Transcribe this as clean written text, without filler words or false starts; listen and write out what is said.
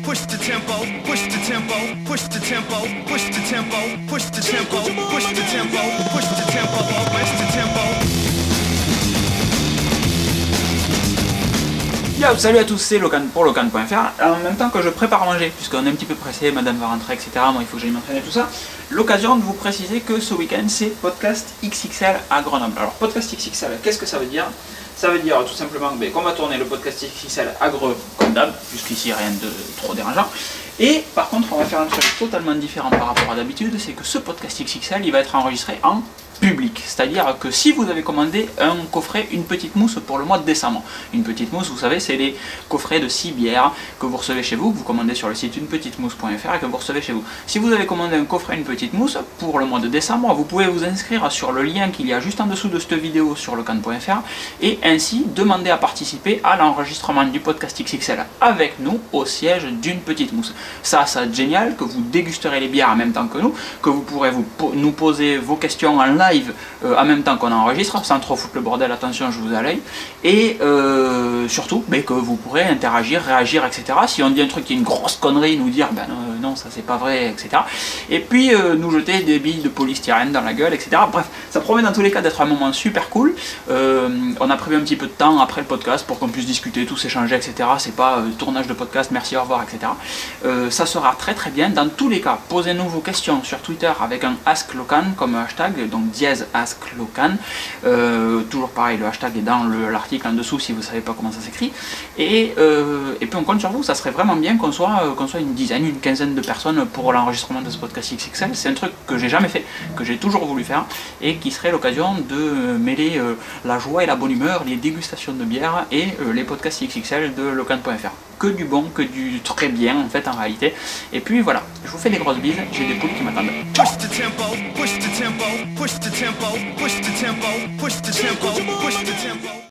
push the tempo, push the tempo, push the tempo, push the tempo, push the tempo, push the tempo, push the tempo, push the tempo. Yo, salut à tous, c'est Locan pour Locan.fr. En même temps que je prépare à manger, puisqu'on est un petit peu pressé, madame va rentrer, etc. Moi il faut que j'aille m'entraîner tout ça. L'occasion de vous préciser que ce week-end c'est Podcast XXL à Grenoble. Alors Podcast XXL, qu'est-ce que ça veut dire? Ça veut dire tout simplement qu'on va tourner le Podcast XXL à Grenoble, comme d'hab, jusqu'ici rien de trop dérangeant. Et par contre on va faire un truc totalement différent par rapport à d'habitude, c'est que ce Podcast XXL il va être enregistré en public, c'est-à-dire que si vous avez commandé un coffret, une petite mousse pour le mois de décembre, une petite mousse, vous savez, c'est les coffrets de 6 bières que vous recevez chez vous, que vous commandez sur le site unepetitmousse.fr et que vous recevez chez vous. Si vous avez commandé un coffret, une petite mousse pour le mois de décembre, vous pouvez vous inscrire sur le lien qu'il y a juste en dessous de cette vidéo sur Locan.fr et ainsi demander à participer à l'enregistrement du podcast XXL avec nous au siège d'une petite mousse. Ça va être génial, que vous dégusterez les bières en même temps que nous, que vous pourrez nous poser vos questions en live en même temps qu'on enregistre, sans trop foutre le bordel, attention je vous allais, et surtout que vous pourrez interagir, réagir, etc. Si on dit un truc qui est une grosse connerie, nous dire ben non ça c'est pas vrai, etc. Et puis nous jeter des billes de polystyrène dans la gueule, etc. Bref, ça promet dans tous les cas d'être un moment super cool. On a prévu un petit peu de temps après le podcast pour qu'on puisse discuter, tous échanger, etc. C'est pas tournage de podcast, merci, au revoir, etc. Ça sera très très bien. Dans tous les cas, posez-nous vos questions sur Twitter avec un AskLocan comme hashtag, donc #AskLocan. Toujours pareil, le hashtag est dans l'article en dessous si vous ne savez pas comment ça s'écrit. Et puis on compte sur vous, ça serait vraiment bien qu'on soit une dizaine, une quinzaine de personnes pour l'enregistrement de ce podcast XXL. C'est un truc que j'ai jamais fait, que j'ai toujours voulu faire et qui serait l'occasion de mêler la joie et la bonne humeur, les dégustations de bière et les podcasts XXL de Locan.fr. Que du bon, que du très bien en fait en réalité. Et puis voilà, je vous fais des grosses bises, j'ai des poules qui m'attendent. Push the tempo, push the tempo, push the tempo, push the tempo, push the tempo, push the tempo.